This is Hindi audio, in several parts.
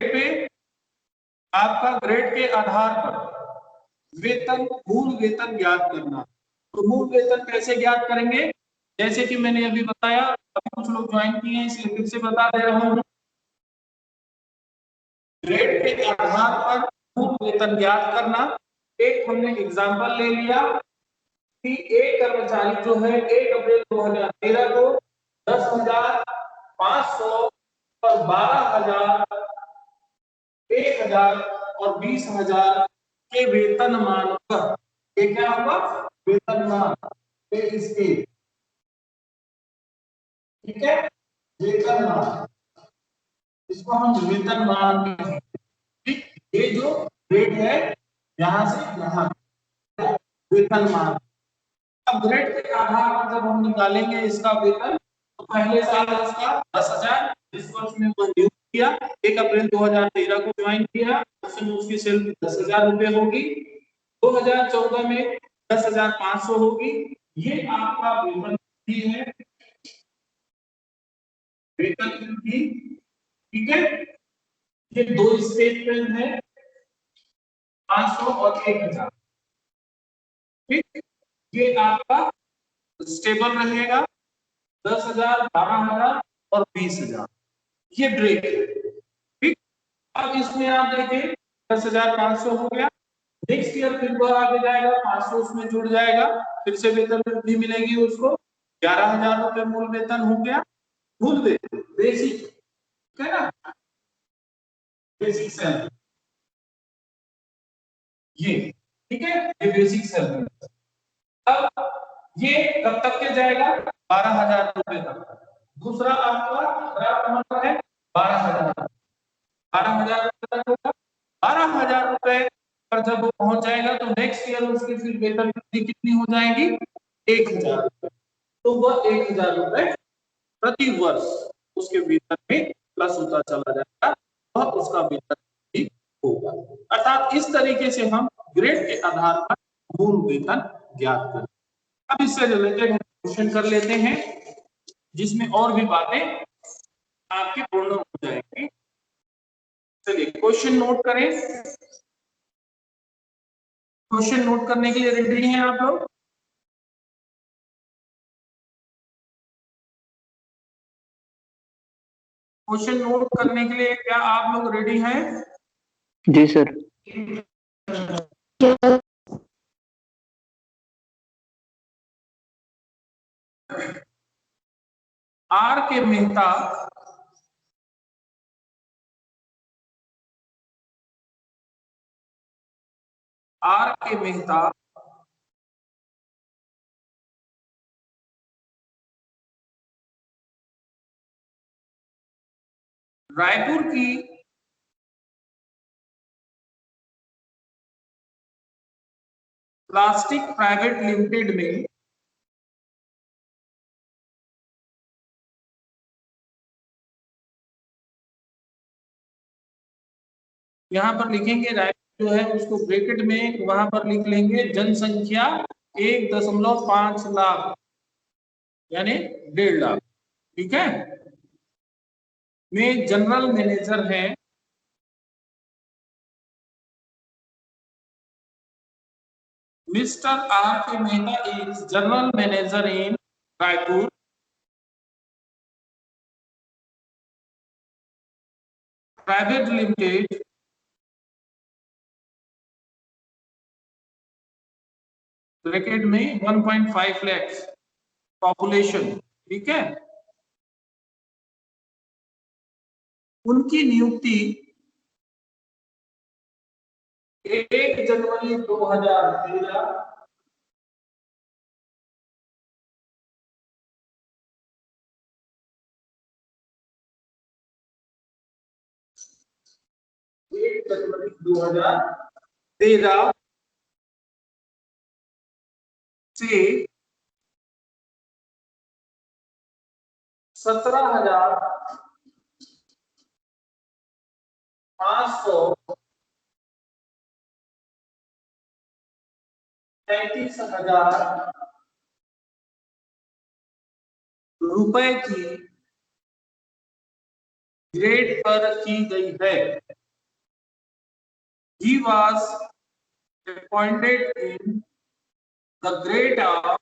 पे आपका ग्रेड के आधार पर वेतन, मूल वेतन ज्ञात करना। तो मूल वेतन कैसे ज्ञात करेंगे, जैसे कि मैंने अभी बताया, अभी कुछ लोग ज्वाइन किए हैं इसलिए फिर से बता दे रहा हूं। ग्रेड के आधार पर मूल वेतन ज्ञात करना। एक हमने एग्जांपल ले लिया कि एक कर्मचारी जो है 1 अप्रैल 2013 को 10,500 और 12,000, 1,000 और 20,000 के वेतनमान पर, ये क्या होगा, वेतनमान, पे स्केल, ठीक है, वेतनमान, इसको हम वेतनमान कहते हैं। ठीक, ये जो रेट है यहां से यहां वेतनमान। अब ग्रेड के आधार पर जब हम निकालेंगे इसका वेतन, तो पहले साल उसका 10,000, इस वर्ष में वो नियुक्त किया, 1 अप्रैल 2013 को ज्वाइन किया, उस समय उसकी सैलरी 10,000 रुपए होगी। 2014 में 10,500 होगी। ये आपका वेतन वृद्धि है, वेतन वृद्धि, ठीक है। ये दो स्टेज में है, 500 और 1,000, ठीक। ये आपका स्टेबल रहेगा, 10,000, 12,000 और 20,000, ये ब्रेक है, ठीक। अब इसमें आप देखिए 10,500 हो गया, नेक्स्ट ईयर फिर वह आगे जाएगा, 500 उसमें जुड़ जाएगा, फिर से वेतन वृद्धि मिलेगी उसको, 11,000 रुपए मूल वेतन हो गया। मूल वेतन बेसिक, ठीक है ना, बेसिक सैलरी, ये ठीक है, ये बेसिक सैलरी। अब ये कब तक के जाएगा, 12,000 रुपए तक। दूसरा आपका ड्राफ्ट नंबर है 12,000, 12,000 रुपए तक होगा। 12,000 रुपए पर जब वो पहुंच जाएगा तो नेक्स्ट ईयर उसकी फिर वेतन वृद्धि कितनी हो जाएगी, 1,000 रुपए। तो वह 1,000 रुपए प्रति वर्ष उसके वेतन में प्लस होता चला जाएगा, वह उसका वेतन वृद्धि होगा। अर्थात इस तरीके से हम ग्रेड के आधार पर मूल वेतन ज्ञात करें। अब इससे रिलेटेड हम क्वेश्चन कर लेते हैं, जिसमें और भी बातें आपकी पूर्ण हो जाएंगी। चलिए क्वेश्चन नोट करें। क्वेश्चन नोट करने के लिए रेडी हैं आप लोग? क्वेश्चन नोट करने के लिए क्या आप लोग रेडी हैं? जी सर। आर के मेहता रायपुर की प्लास्टिक प्राइवेट लिमिटेड में यहां पर लिखेंगे, रायपुर जो है उसको ब्रैकेट में वहां पर लिख लेंगे जनसंख्या 1.5 लाख यानी 1.5 लाख, ठीक है, में जनरल मैनेजर है मिस्टर आर के Mehta is general manager in Raipur private limited bracket में 1.5 लाख पॉपुलेशन, ठीक है। उनकी नियुक्ति 1 जनवरी 2013 1 जनवरी 2013 से 17,500 33,000 रुपए की ग्रेड पर की गई है। he was appointed in the grade of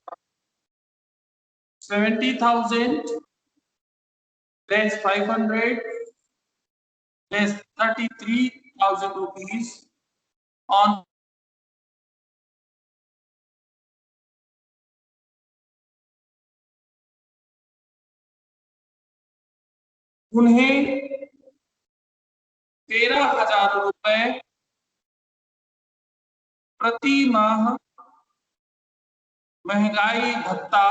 70,000 less 500 less 33,000 rupees on उन्हें 13,000 रुपए प्रति माह महंगाई भत्ता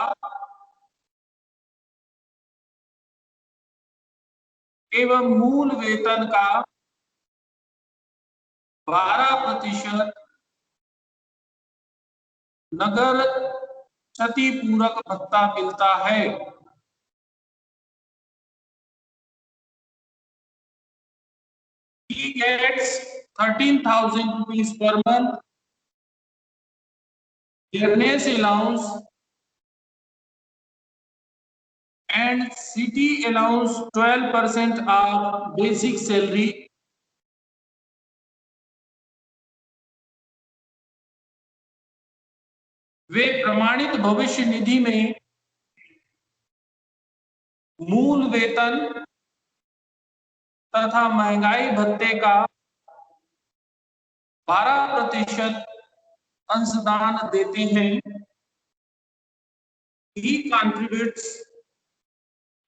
एवं मूल वेतन का 12% नगर क्षतिपूरक भत्ता मिलता है। He gets 13,000 rupees per month, dearness allowance and city allowance 12% of basic salary. वे प्रमाणित भविष्य निधि में मूल वेतन तथा महंगाई भत्ते का 12% अंशदान देते हैं। He contributes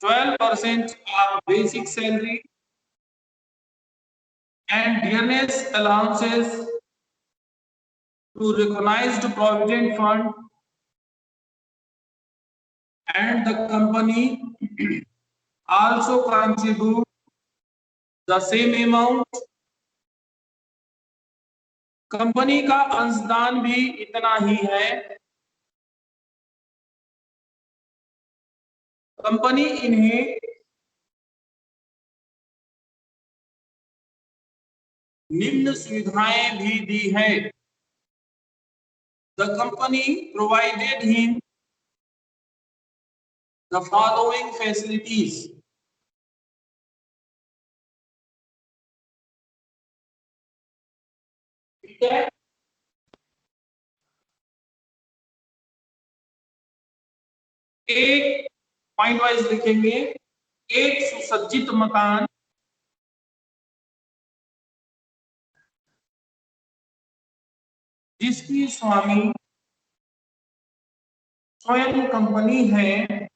12% of basic salary and dearness allowances to recognized provident fund, and the company also contribute the same amount. Company का अंशदान भी इतना ही है। कंपनी इन्हें निम्न सुविधाएं भी दी है। The company provided him the following facilities. ठीक है, एक पॉइंट वाइज लिखेंगे। एक सुसज्जित मकान, जिसकी स्वामी स्वयं कंपनी है,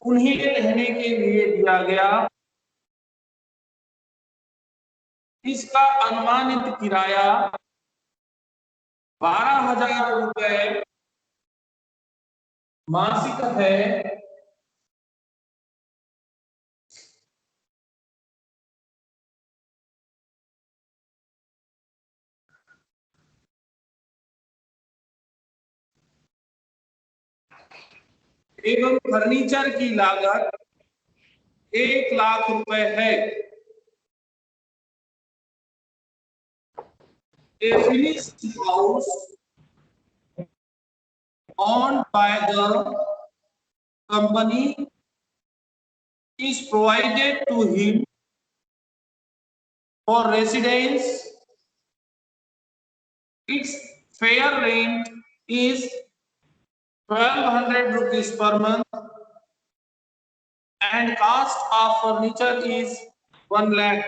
उन्हें रहने के लिए दिया गया। इसका अनुमानित किराया 12,000 रुपए मासिक है। एवं फर्नीचर की लागत 1,00,000 रुपए है। A finished house owned by the company is provided to him for residence. Its fair rent is 1,200 rupees per month and cost of furniture is 1 lakh.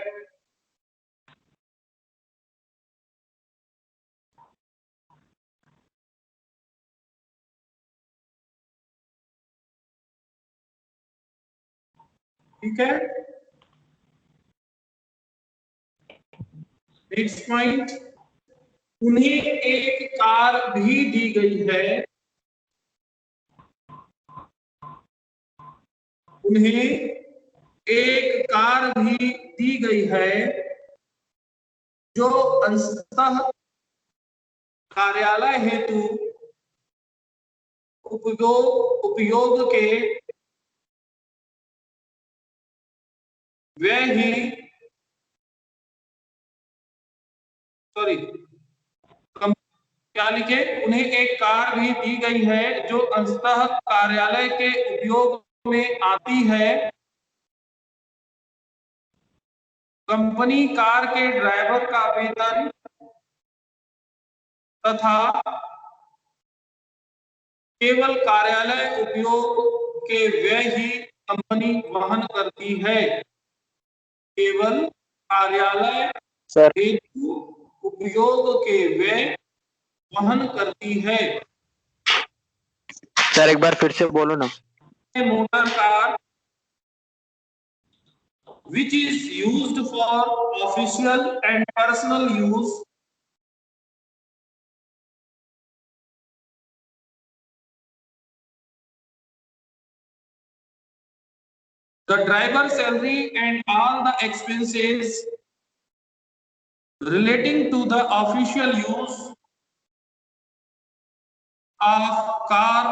ठीक है, नेक्स्ट पॉइंट, उन्हें एक कार भी दी गई है। उन्हें एक कार भी दी गई है जो अंशतः कार्यालय हेतु उपयोग के व्यय ही क्या लिखे, उन्हें एक कार भी दी गई है जो अंशतः कार्यालय के उपयोग में आती है कंपनी कार के ड्राइवर का वेतन तथा केवल कार्यालय उपयोग के व्यय ही कंपनी वहन करती है। केवल कार्यालय सर हेतु उपयोग के व्यय वहन करती है। सर एक बार फिर से बोलो ना। Motor car which is used for official and personal use the driver salary and all the expenses relating to the official use of car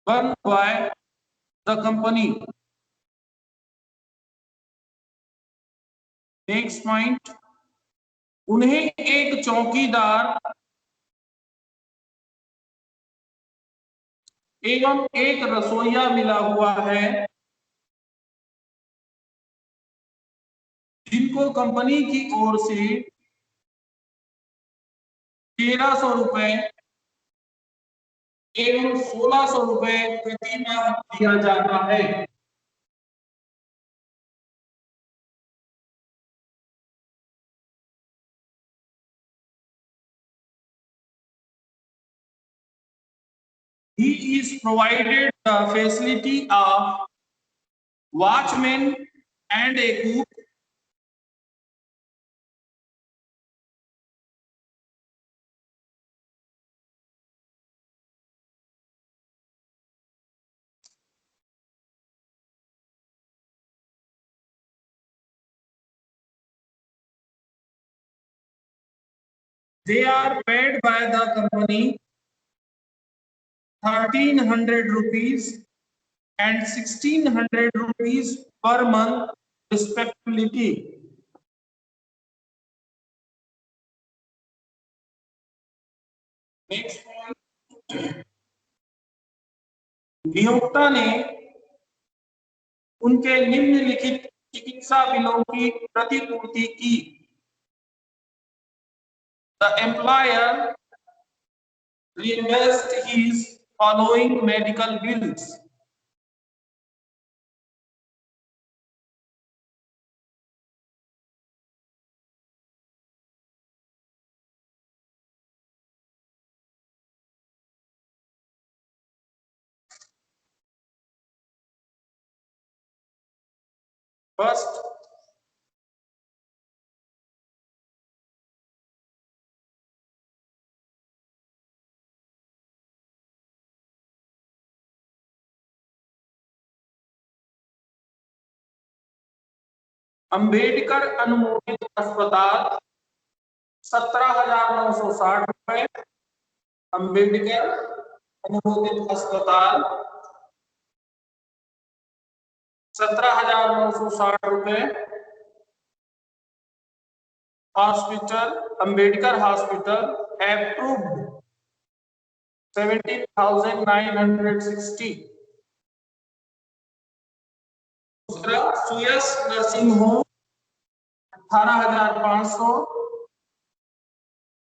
borne by the company. Next point, उन्हें एक चौकीदार एवं एक रसोइया मिला हुआ है जिनको कंपनी की ओर से 1300 रुपए एवं 1600 रुपए प्रति माह दिया जाता है। He is provided the facility of watchman and a cook. They are paid by the company 1300 rupees and 1600 rupees per month respectively. Next point, नियोक्ता ने उनके निम्नलिखित चिकित्सा बिलों की प्रतिपूर्ति की। The employer reimbursed his following medical bills. First, Ambedkar अनुमोदित अस्पताल 17,960 रुपए। अंबेडकर अनुमोदित अस्पताल 17,960 रुपए। Hospital Ambedkar hospital approved 17,960। दूसरा सुयस नर्सिंग होम 18,500।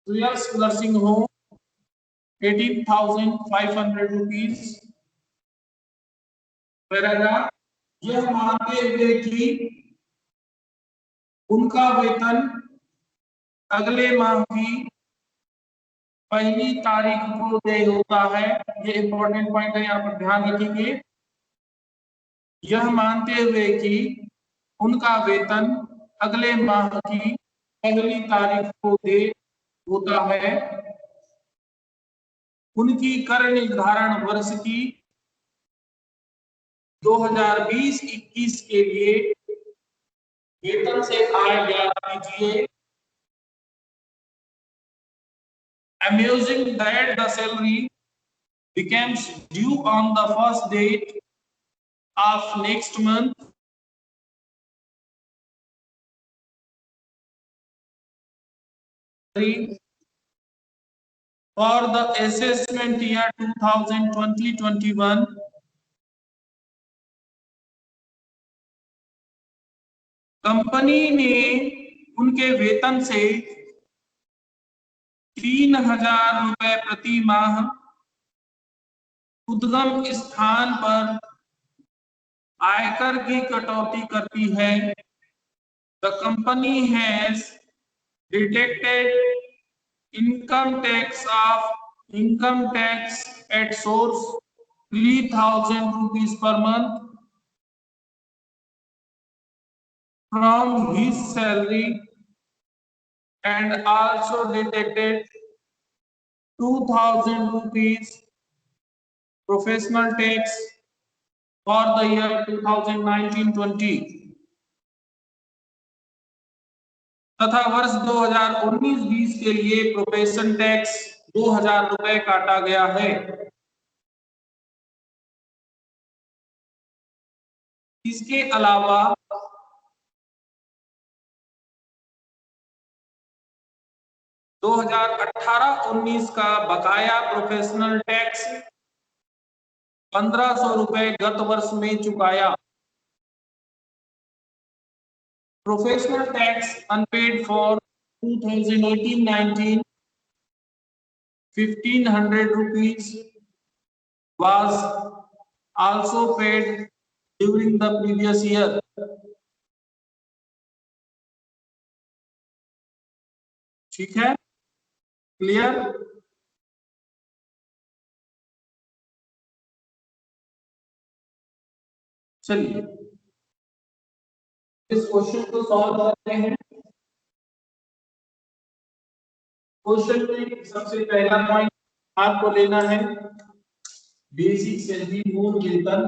सुयस नर्सिंग होम 18,500 रुपीज। पैराग्राफ, यह मानते हुए कि उनका वेतन अगले माह की पहली तारीख को देय होता है। ये इंपॉर्टेंट पॉइंट है, यहाँ पर ध्यान रखेंगे। यह मानते हुए कि उनका वेतन अगले माह की पहली तारीख को देय होता है। उनकी कर निर्धारण वर्ष की 2020-21 के लिए वेतन से आय ज्ञात कीजिए। Amusing that the salary becomes due on the first date of next month. For the assessment year 2020-21, company ने उनके वेतन से 3,000 रुपए प्रति माह उद्गम स्थान पर आयकर की कटौती करती है। The company has deducted income tax at source 3,000 rupees per month from his salary and also deducted 2,000 rupees professional tax for the year 2019-20 तथा वर्ष 2019-20 के लिए प्रोफेशन टैक्स 2,000 रुपए काटा गया है। इसके अलावा 2018-19 का बकाया प्रोफेशनल टैक्स 1,500 रुपए गत वर्ष में चुकाया। Professional tax unpaid for 2018-19 1,500 rupees was also paid during the previous year. ठीक है, क्लियर? चलिए इस क्वेश्चन को सॉल्व करते हैं। क्वेश्चन में सबसे पहला पॉइंट आपको लेना है बेसिक सैलरी मूल वेतन।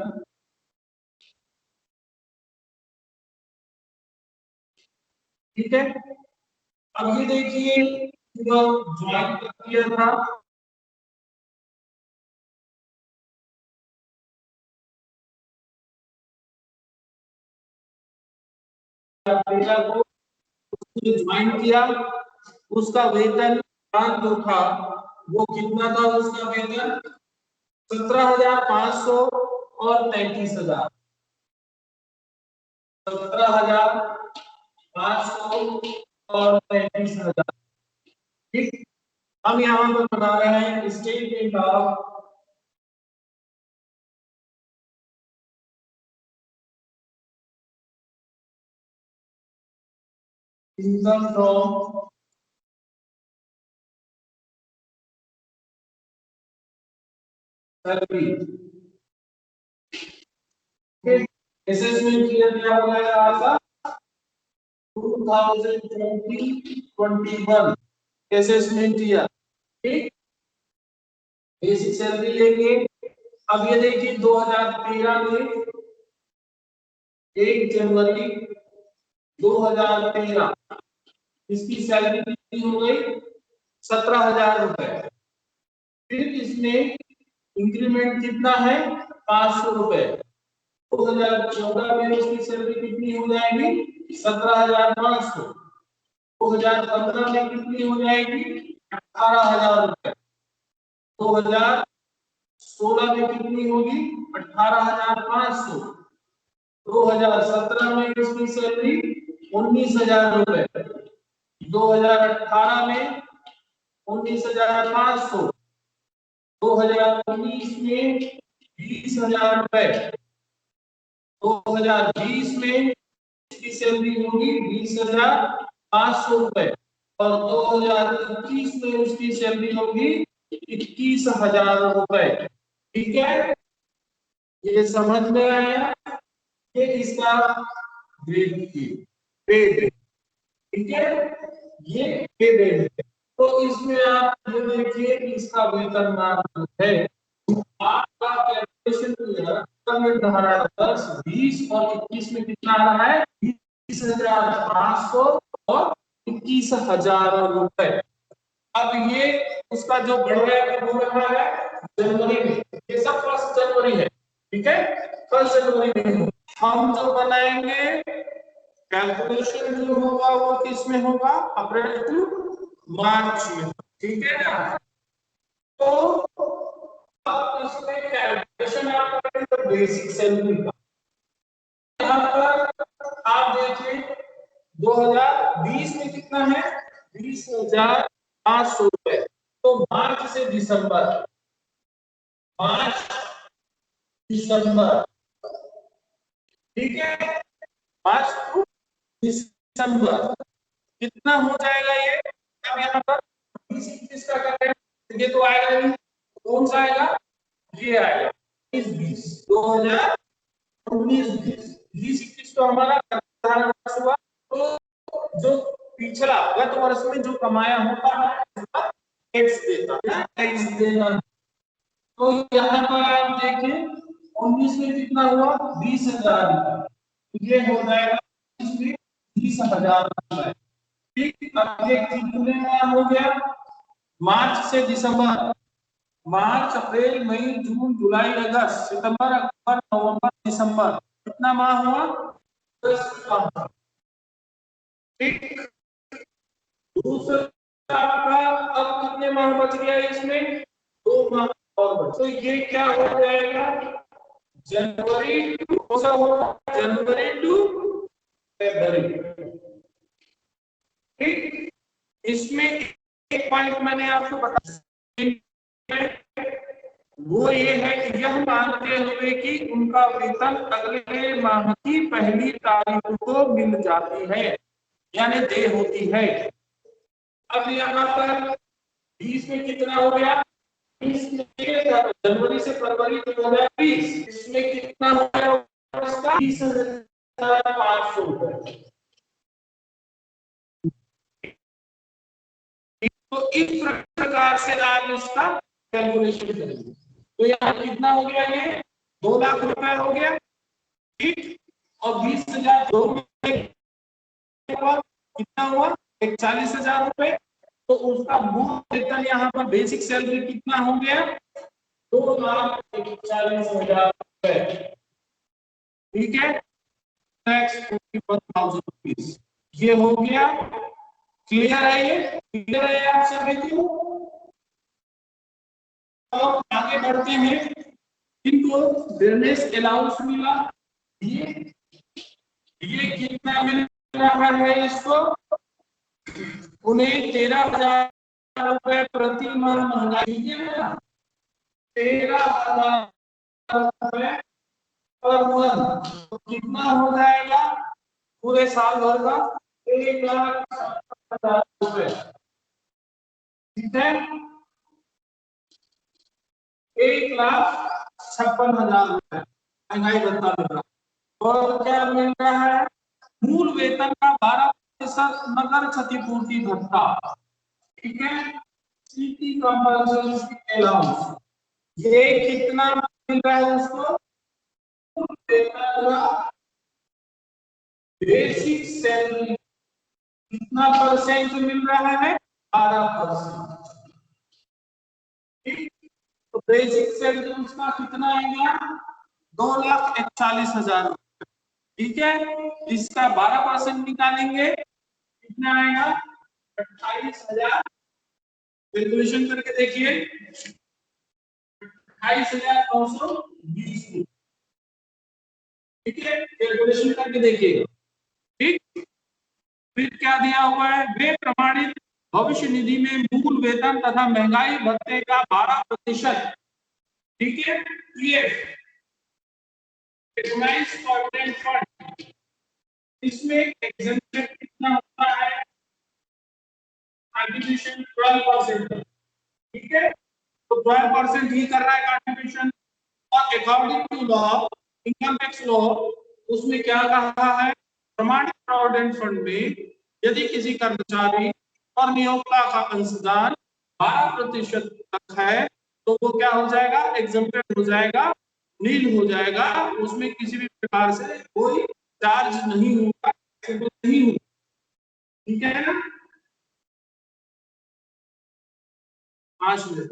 ठीक है, अब ये देखिए जो ज्वाइन किया था को ज्वाइन किया, उसका वेतन जो था वो कितना था? उसका वेतन 17,500 और 33,000। 17,500 और 33,000। ठीक, हम यहाँ पर बना रहे हैं statement of income from salary. Assessment year क्या हो गया आपका? 2020-21 असेसमेंट ईयर। ठीक, बेसिक सैलरी लेंगे। अब ये देखिए 2013 में 1 जनवरी 2013 इसकी सैलरी कितनी हो गई? 17,000 रुपए। फिर इसमें इंक्रीमेंट कितना है? 500 रुपए। 2014 में इसकी सैलरी कितनी हो जाएगी? 17,500। 2015 में कितनी हो जाएगी? 18,000 रुपए। 2016 में कितनी होगी? 18,500। 2017 में इसकी सैलरी 19,000 रुपए। 2018 में 19,500। 2019 में 20,000 रुपए। 2020 में इसकी सैलरी होगी 20,500 रुपए और 2021 में उसकी सैलरी होगी 21,000 रुपए। ठीक है, ये समझ में आया? ये इसका ग्रेड की पेड। ठीक है, ये पेड है। तो इसमें आप ये देखिए इसका वेतनमान है आपका कैलकुलेशन धारा 10, 20 और 21 में कितना आ रहा है? 20,500 और 21,000 रुपए। अब ये उसका जो बढ़ रहा है वो रहा है जनवरी में। ये सब 1 जनवरी है। ठीक है, 1 जनवरी में हम जो बनाएंगे कैलकुलेशन जो होगा वो किसमें होगा? अप्रैल टू मार्च में। ठीक है ना? तो अब इसमें कैलकुलेशन आप करेंगे तो बेसिक सैलरी का। यहाँ पर आप देखिए 2020 में कितना है? 20,500 रुपए। तो मार्च से दिसंबर, मार्च दिसंबर, ठीक है, मार्च टू दिसंबर कितना हो जाएगा ये? अब यहाँ पर 20-21 का करें, ये तो आएगा नहीं, कौन सा आएगा? ये आएगा 20-20, 2019-20, 20-21 तो हमारा वर्ष हुआ। तो जो पिछला गत वर्ष में जो कमाया होता है उसका टैक्स देता है, टैक्स देना। तो यहाँ पर आप देखें 19 में कितना हुआ? 20,000, ये हो जाएगा 20,000 रुपए। ठीक, अब ये कितने का हो गया? मार्च से दिसंबर, मार्च अप्रैल मई जून जुलाई अगस्त सितंबर अक्टूबर नवंबर दिसंबर, कितना माह हुआ? 10 माह। ठीक, दूसरा आपका अब कितने माह बच गया इसमें? 2 माह और बच। तो ये क्या हो जाएगा? जनवरी टू, जनवरी टू फरवरी। ठीक, इसमें एक पॉइंट मैंने आपको बताया, वो ये है कि यह मानते हुए कि उनका वेतन अगले माह की पहली तारीख को मिल जाती है, यानी देय होती है। अब यहाँ पर 20 में कितना हो गया? 20 में जनवरी से फरवरी 2020, इसमें कितना हो गया? 20,500 रुपए। तो इस प्रकार से आप इसका कैलकुलेशन करेंगे। तो यहाँ कितना हो गया? ये 2 लाख रुपए हो गया, ठीक, और 20,000 कितना हुआ? 41,000 रुपए। तो उसका मूल वेतन यहाँ पर बेसिक सैलरी कितना हो गया? 2,41,000 रुपए, ठीक है, टैक्स 41,000 रुपीज, ये हो गया। क्लियर है? ये क्लियर है आप सभी को? तो आगे बढ़ते हैं। इनको ड्रेनेज अलाउंस मिला, ये कितना मिल रहा है इसको? उन्हें 13,000 रुपए प्रति माह महंगाई, 13,000 रुपए पर मंथ। तो कितना हो जाएगा पूरे साल भर का? 1,56,000 रुपए, ठीक है, 1,56,000 रुपए महंगाई भत्ता मिल रहा है। और क्या मिल रहा है? मूल वेतन का 12% नगर क्षतिपूर्ति भत्ता, ठीक है, सिटी कंपल्सरी अलाउंस, ये कितना मिल रहा है उसको? मूल वेतन का बेसिक सैलरी कितना परसेंट मिल रहा है? 12%, ठीक। तो बेसिक सैलरी उसका कितना आएगा? 2,41,000 रुपए, ठीक है। इसका 12% निकालेंगे, कितना आएगा? 28,000। कैलकुलेशन करके देखिए, 28,920, ठीक है, कैलकुलेशन करके देखिएगा, ठीक। फिर क्या दिया हुआ है? वे प्रमाणित भविष्य निधि में मूल वेतन तथा महंगाई भत्ते का 12%, ठीक है, फंड, इसमें एग्जेम्पशन कितना होता है? कंट्रीब्यूशन 12%, ठीक है, तो 12% ही कर रहा है कंट्रीब्यूशन। और according to law, income tax law, उसमें क्या कहा है? प्रमाणित प्रोविडेंट फंड में यदि किसी कर्मचारी और नियोक्ता का अंशदान 12% तक है तो वो क्या हो जाएगा? एग्जम्प्टेड हो जाएगा, नील हो जाएगा, उसमें किसी भी प्रकार से कोई चार्ज नहीं होगा, नहीं होगा, ठीक है ना? 5 मिनट।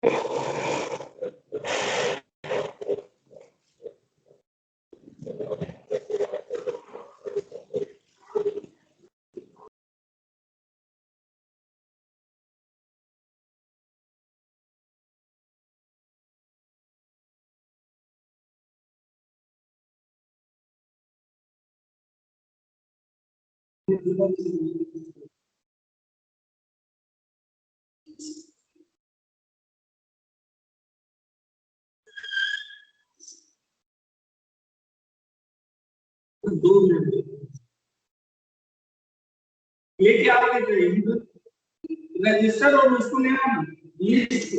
2 मिनट ये क्या रजिस्टर और उसको लेना लिस्ट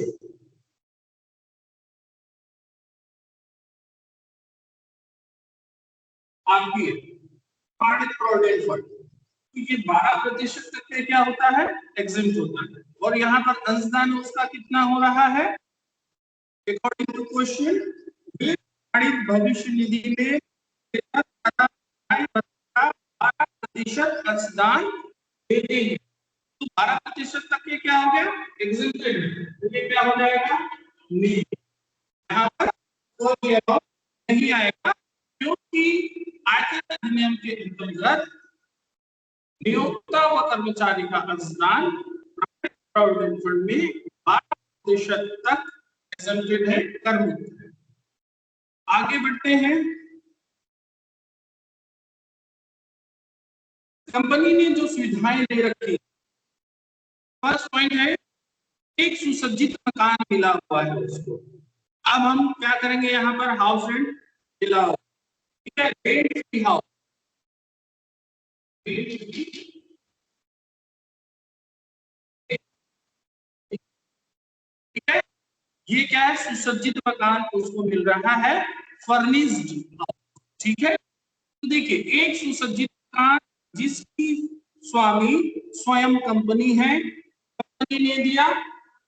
आपकी प्रोविडेंट फंड, क्योंकि 12% तक के क्या होता है एग्जिम्ट होता है, और यहाँ पर अंशदान उसका कितना हो रहा है अकॉर्डिंग टू क्वेश्चन, भविष्य निधि में 12% अंशदान देते हैं, तो 12% तक के क्या हो गया एग्जिम्टेड, तो ये क्या हो जाएगा नहीं, यहाँ पर कोई नहीं आएगा, क्योंकि आयकर अधिनियम के अंतर्गत नियोक्ता व कर्मचारी का अंशदान प्रोविडेंट फंड में 12% तक एग्जम्प्टेड है, कर मुक्त है। आगे बढ़ते हैं, कंपनी ने जो सुविधाएं दे रखी, फर्स्ट पॉइंट है एक सुसज्जित मकान मिला हुआ है उसको, अब हम क्या करेंगे यहाँ पर हाउस रेंट मिला हुआ, ठीक है, रेंट फ्री हाउस, ठीक है, ये क्या है सुसज्जित मकान उसको मिल रहा है फर्निश्ड हाउस, ठीक है। तो देखिए एक सुसज्जित मकान जिसकी स्वामी स्वयं कंपनी है, कंपनी ने दिया,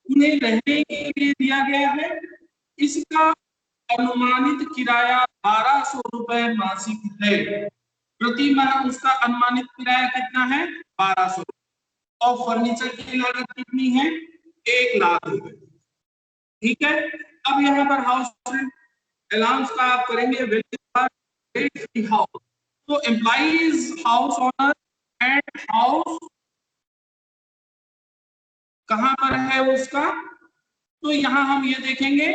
उन्हें रहने के लिए दिया गया है, इसका अनुमानित किराया 1200 रुपए मासिक है, प्रति माह उसका अनुमानित किराया कितना है 1200, और फर्नीचर की लागत कितनी है 1 लाख रुपए, ठीक है। अब यहाँ पर हाउस रेंट अलाउंस का आप करेंगे हाउस, तो employees house owner and house कहां पर है उसका, तो यहाँ हम ये देखेंगे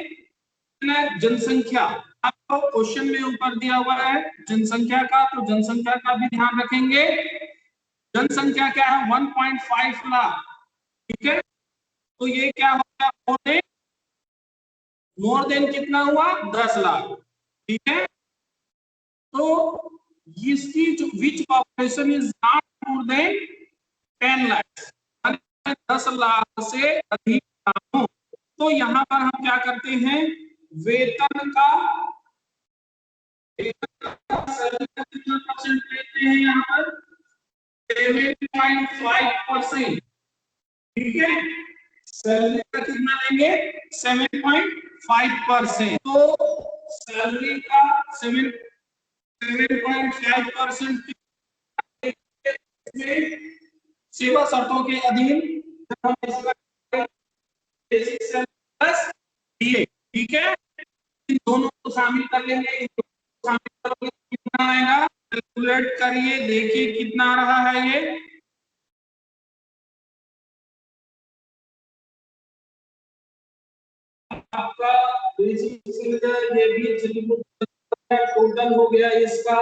जनसंख्या, आपको क्वेश्चन में ऊपर दिया हुआ है जनसंख्या का, तो जनसंख्या का भी ध्यान रखेंगे, जनसंख्या क्या है 1.5 लाख, ठीक है, तो ये क्या हो गया मोर देन कितना हुआ 10 लाख, ठीक है, तो इसकी जो which population is not more than 10 lakh, 10 lakh से अधिक ना हो, तो यहाँ पर हम क्या करते हैं वेतन का कितना परसेंट लेते हैं यहाँ पर 7.5%, ठीक है, सैलरी का कितना लेंगे 7.5%, तो सैलरी का 7.5% सेवा शर्तों के अधीन जब हम इसका बेसिक सैलरी प्लस डीए, ठीक है, इन दोनों को शामिल कर लेंगे, इन दोनों को शामिल करोगे कितना आएगा, कैलकुलेट करिए, देखिए कितना आ रहा है ये, आपका बेसिक सैलरी ये भी टोटल हो गया इसका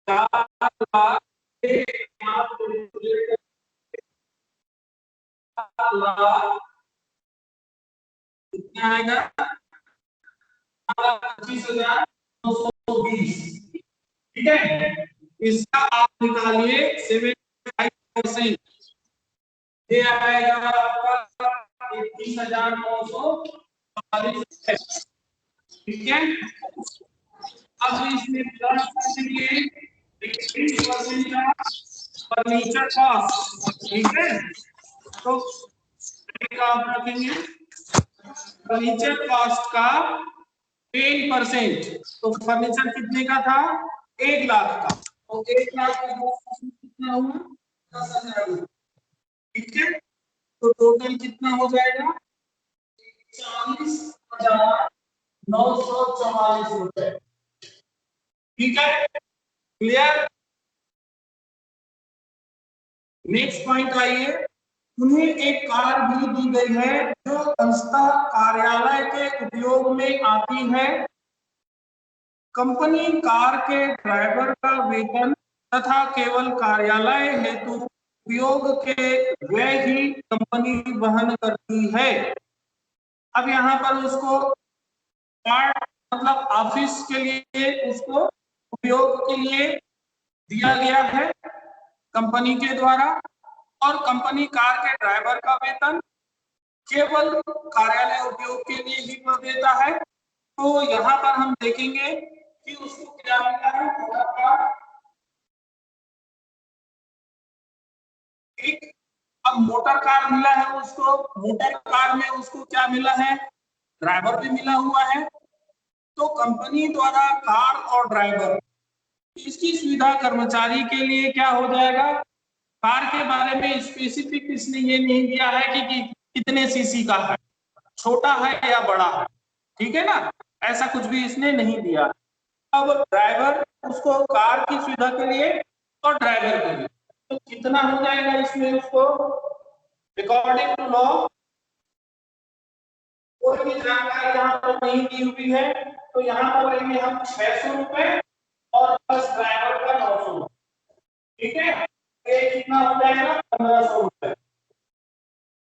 4 लाख, 4 लाख कितना आएगा 25,920, ठीक है, इसका आप निकालिए 75%, ये आएगा आपका 31,940, ठीक है। अब इसमें प्लस करेंगे 20% का फर्नीचर कॉस्ट, ठीक है, तो आप रखेंगे फर्नीचर कॉस्ट का 10%, तो फर्नीचर कितने का था 1 लाख का, तो 1 लाख का कितना हुआ 10,000, ठीक है, तो तो टोटल कितना हो जाएगा 40,944 रुपए। ठीक है, क्लियर। नेक्स्ट पॉइंट आइए, उन्हें एक कार भी दी गई है जो अंशतः कार्यालय के उपयोग में आती है। कंपनी कार के ड्राइवर का वेतन तथा केवल कार्यालय हेतु उपयोग के व्यय ही कंपनी वहन करती है। अब यहाँ पर उसको कार मतलब ऑफिस के लिए उसको उपयोग के लिए दिया गया है कंपनी के द्वारा, और कंपनी कार के ड्राइवर का वेतन केवल कार्यालय उपयोग के लिए ही वह देता है। तो यहाँ पर हम देखेंगे कि उसको क्या मिला है, मोटर कार। एक अब मोटर कार मिला है उसको, मोटर कार में उसको क्या मिला है, ड्राइवर भी मिला हुआ है। तो कंपनी द्वारा कार और ड्राइवर इसकी सुविधा कर्मचारी के लिए क्या हो जाएगा। कार के बारे में स्पेसिफिक इसने ये नहीं दिया है कि कितने सीसी का है, छोटा है या बड़ा है, ठीक है ना, ऐसा कुछ भी इसने नहीं दिया। अब ड्राइवर उसको कार की सुविधा के लिए और ड्राइवर के लिए तो कितना हो जाएगा इसमें उसको अकॉर्डिंग टू लॉ, कोई भी जानकारी यहाँ पर नहीं दी हुई है, तो यहाँ पर लेंगे हम 600 रुपए और प्लस ड्राइवर का 900 रुपए। ठीक है, ये कितना हो जाएगा 1500 रुपए।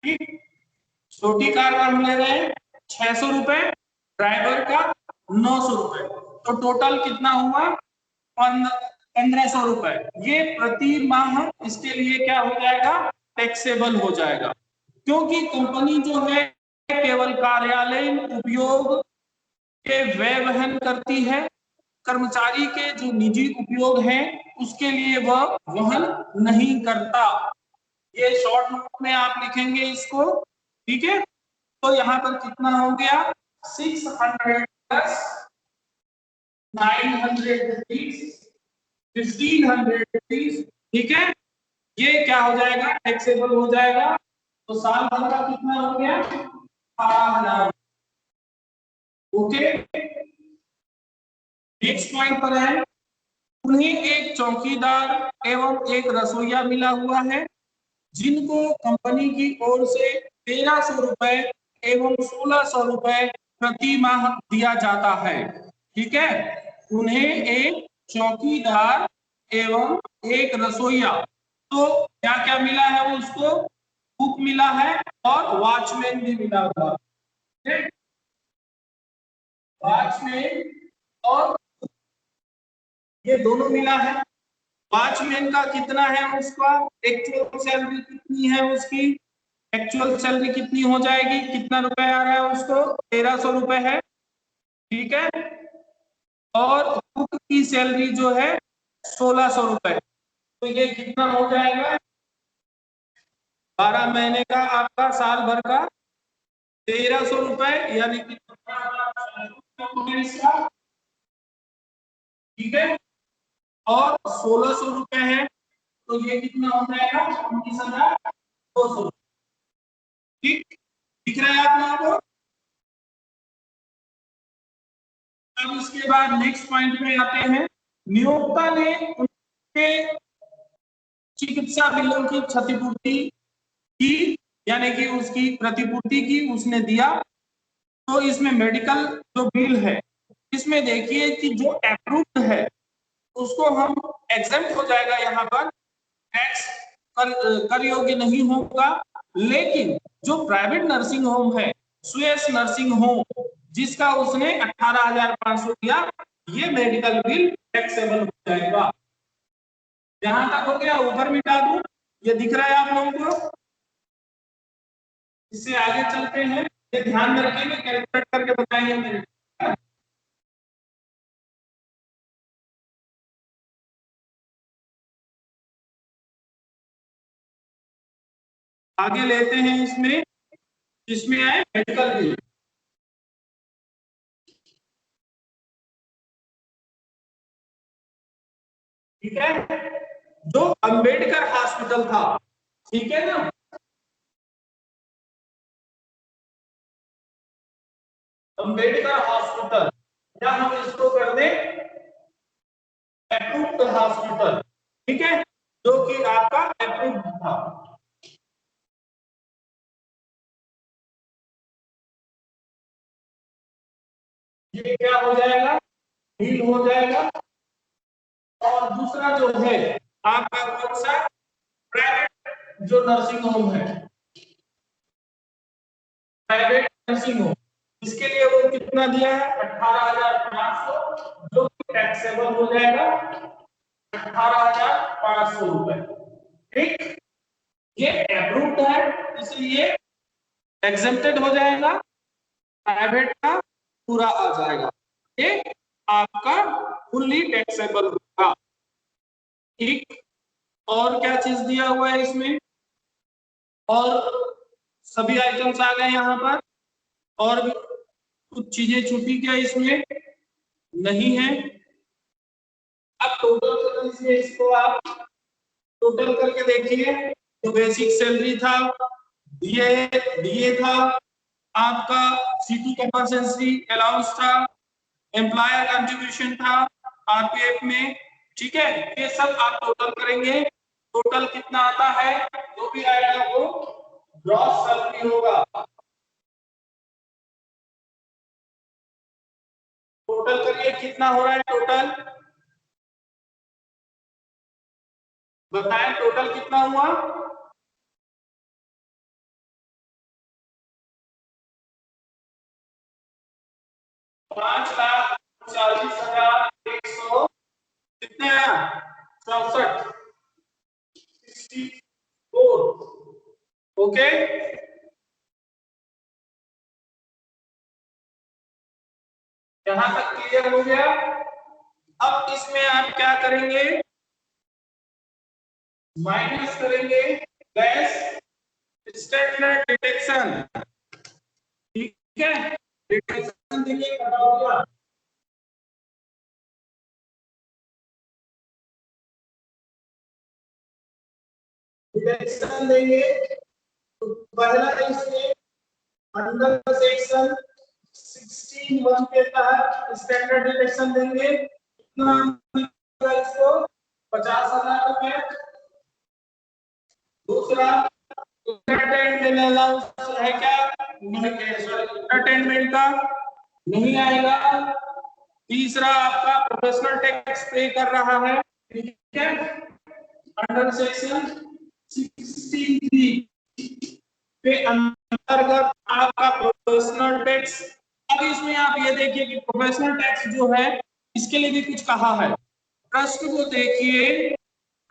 ठीक, छोटी कार का हम ले रहे हैं 600 रुपए, ड्राइवर का 900 रुपए, तो टोटल कितना हुआ 1500 रुपए। ये प्रति माह इसके लिए क्या हो जाएगा, टैक्सेबल हो जाएगा, क्योंकि कंपनी जो है केवल कार्यालय उपयोग के व्यय वहन करती है, कर्मचारी के जो निजी उपयोग हैं उसके लिए वह वहन नहीं करता। ये शॉर्ट नोट में आप लिखेंगे इसको, ठीक है। तो यहाँ पर कितना हो गया 600 प्लस 900 रुपीज 1500 रुपीज, ठीक है। ये क्या हो जाएगा, टैक्सेबल हो जाएगा। तो साल भर का कितना हो गया 18,000। ओके, नेक्स्ट पॉइंट पर है, उन्हें एक चौकीदार एवं एक रसोईया मिला हुआ है जिनको कंपनी की ओर से 1300 रुपए एवं 1600 रुपए प्रति माह दिया जाता है। ठीक है, उन्हें एक चौकीदार एवं एक रसोईया, तो क्या क्या मिला है उसको, कुक मिला है और वॉचमैन भी मिला हुआ है। वॉचमैन और ये दोनों मिला है। वॉचमैन का कितना है, उसका एक्चुअल सैलरी कितनी है, उसकी एक्चुअल सैलरी कितनी हो जाएगी, कितना रुपए आ रहा है उसको 1300 रुपए है, ठीक है। और कुक की सैलरी जो है 1600 रुपए, तो ये कितना हो जाएगा 12 महीने का आपका, साल भर का 1300 रुपए, यानी कि इसका, ठीक है। और 1600 रुपए है, तो ये कितना हो जाएगा 19,200। ठीक, दिख रहा है आप लोगों को। अब इसके बाद नेक्स्ट पॉइंट में आते हैं, नियोक्ता ने उनके चिकित्सा बिलों की क्षतिपूर्ति की, यानी कि उसकी प्रतिपूर्ति की उसने दिया। तो इसमें मेडिकल जो बिल है, इसमें देखिए कि जो अप्रूव्ड है उसको हम एग्जेम्प्ट हो जाएगा, यहाँ पर टैक्स कर योग्य नहीं होगा। लेकिन जो प्राइवेट नर्सिंग होम है, सुयस नर्सिंग होम, जिसका उसने 18,500 दिया, ये मेडिकल बिल टैक्सेबल हो जाएगा। जहां तक हो गया ऊपर मिटा दूं, ये दिख रहा है आप लोगों को। इससे आगे चलते हैं, ये ध्यान में रखिए, कैलकुलेट करके बताएंगे मेरे। आगे लेते हैं इसमें, इसमें है मेडिकल बिल। ठीक है, जो अंबेडकर हॉस्पिटल था, ठीक है ना, अंबेडकर हॉस्पिटल, या हम इसको कर दें अप्रूव्ड हॉस्पिटल, ठीक है, जो कि आपका अप्रूव्ड था। ये क्या हो जाएगा, नील हो जाएगा। और दूसरा जो है आपका कौन सा, प्राइवेट जो नर्सिंग होम है, प्राइवेट नर्सिंग होम, इसके लिए वो कितना दिया है 18,500, जो टैक्सेबल हो जाएगा 18,500 रुपए, ठीक। ये अप्रूव्ड है इसलिए एग्जेम्प्टेड हो जाएगा, प्राइवेट का पूरा आ जाएगा, ये आपका फुल्ली टैक्सेबल होगा, ठीक। और क्या चीज दिया हुआ है इसमें, और सभी आइटम्स आ गए यहाँ पर, और भी कुछ चीजें छूटी क्या इसमें नहीं है। अब टोटल इसमें इसको आप टोटल करके देखिए, तो बेसिक सैलरी था, डीए था, आपका सीटी कैपेसिटी अलाउंस था, एम्प्लॉयर कंट्रीब्यूशन था आरपीएफ में, ठीक है। ये सब आप टोटल करेंगे, टोटल कितना आता है, जो भी आएगा वो ग्रॉस सैलरी होगा। टोटल करिए कितना हो रहा है, टोटल बताएं, टोटल कितना हुआ, 5,40,100 कितने आया, 64, 64, ओके। यहां तक क्लियर हो गया। अब इसमें आप क्या करेंगे, माइनस करेंगे गैस स्टैंडर्ड डिटेक्शन, ठीक है, डिटेक्शन देंगे, कटा डिटेक्शन देंगे, तो पहला इसमें अंडर सेक्शन 16(1) के तहत स्टैंडर्ड डिटेक्शन देंगे, कितना इसको 50,000 रुपए। दूसरा एंटरटेनमेंट है क्या, एंटरटेनमेंट का नहीं आएगा। तीसरा आपका प्रोफेशनल टैक्स पे कर रहा है, ठीक है, अंडर सेक्शन 63 के अंतर्गत आपका प्रोफेशनल टैक्स। अब इसमें आप ये देखिए कि प्रोफेशनल टैक्स जो है इसके लिए भी कुछ कहा है, ट्रस्ट को देखिए,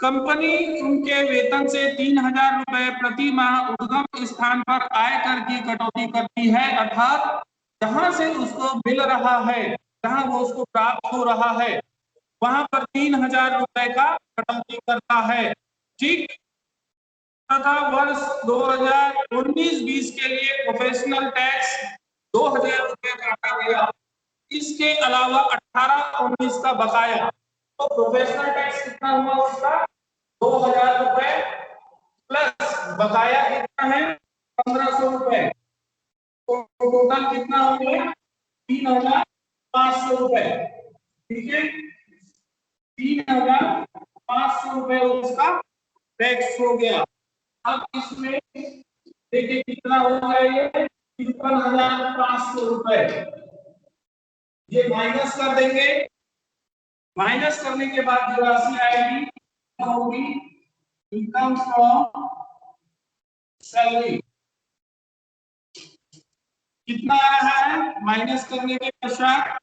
कंपनी उनके वेतन से 3,000 रुपए प्रति माह उद्गम स्थान पर आयकर की कटौती करती है, अर्थात जहां से उसको मिल रहा है, जहां वो उसको प्राप्त हो रहा है, वहां पर 3,000 रुपए का कटौती करता है, ठीक। तथा वर्ष 2019-20 के लिए प्रोफेशनल टैक्स 2,000 रुपए काटा गया। इसके अलावा 18-19 का बकाया, तो प्रोफेशनल टैक्स कितना हुआ उसका 2,000 रुपए, प्लस बकाया कितना है 1,500 रुपए, तो टोटल कितना हो गया 3,500 रुपए, ठीक है, 3,500 रुपए उसका टैक्स हो गया। अब इसमें देखिए कितना हो गया, ये 53,500 रुपए, ये माइनस कर देंगे, माइनस करने के बाद जो राशि आएगी होगी इनकम फ्रॉम सैलरी, कितना आ रहा है माइनस करने के पश्चात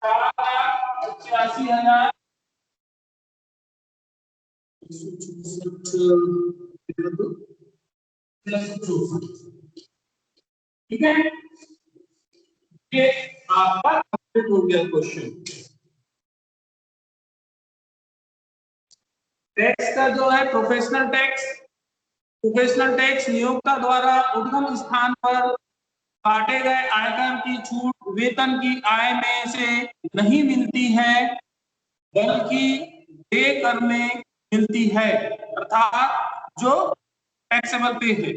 4,85,000, ठीक है, ये आपका कंप्लीट हो गया क्वेश्चन। टैक्स का जो है प्रोफेशनल टैक्स, प्रोफेशनल टैक्स नियोक्ता द्वारा उद्गम स्थान पर काटे गए आयकर की छूट वेतन की आय में से नहीं मिलती है, बल्कि देय कर में मिलती है, अर्थात जो टैक्सेबल पे है।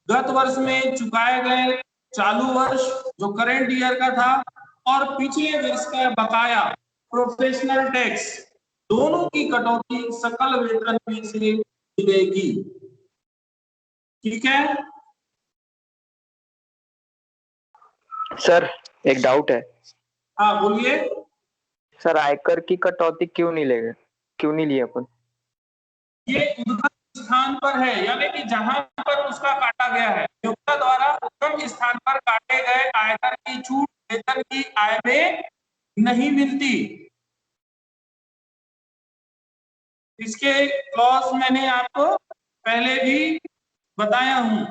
गत वर्ष में चुकाए गए चालू वर्ष जो करंट ईयर का था और पिछले वर्ष का बकाया प्रोफेशनल टैक्स, दोनों की कटौती सकल वेतन में से मिलेगी। ठीक है सर, एक डाउट है। हाँ बोलिए। सर, आयकर की कटौती क्यों नहीं लेंगे, क्यों नहीं लिए अपन? ये उद्गम स्थान पर है, यानी कि जहां पर उसका काटा गया है, नियोक्ता द्वारा उद्गम स्थान पर काटे गए आयकर की छूट वेतन की आय में नहीं मिलती। इसके क्लॉज मैंने आपको पहले भी बताया हूं।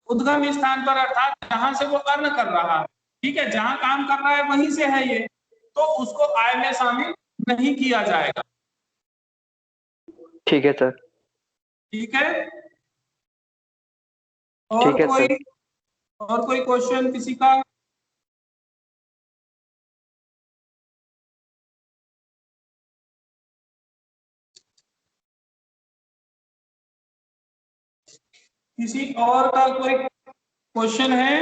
उद्गम स्थान पर अर्थात जहां से वो अर्न कर रहा है, ठीक है, जहां काम कर रहा है वहीं से है ये, तो उसको आय में शामिल नहीं किया जाएगा। ठीक है सर। ठीक है, ठीक है सर। और कोई क्वेश्चन किसी का? किसी और का कोई क्वेश्चन है?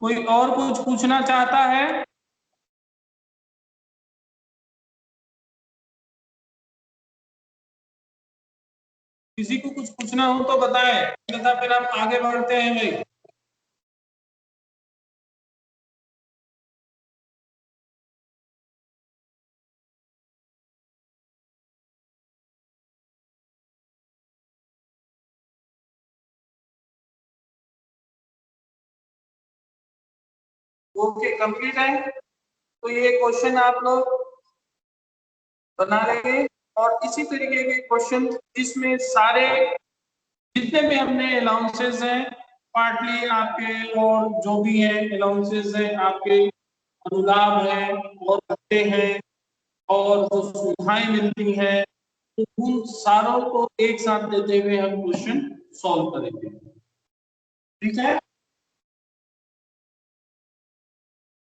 कोई और कुछ पूछना चाहता है? किसी को कुछ पूछना हो तो बताएं, अन्यथा फिर हम आगे बढ़ते हैं भाई। ओके, कंप्लीट है। तो ये क्वेश्चन आप लोग बना लेंगे और इसी तरीके के क्वेश्चन जिसमें सारे जितने भी हमने अलाउंसेस हैं पार्टली आपके, और जो भी है अलाउंसेस हैं आपके, अनुदान है और भत्ते हैं और जो सुविधाएं मिलती हैं, तो उन सारों को एक साथ देते हुए हम क्वेश्चन सॉल्व करेंगे। ठीक है।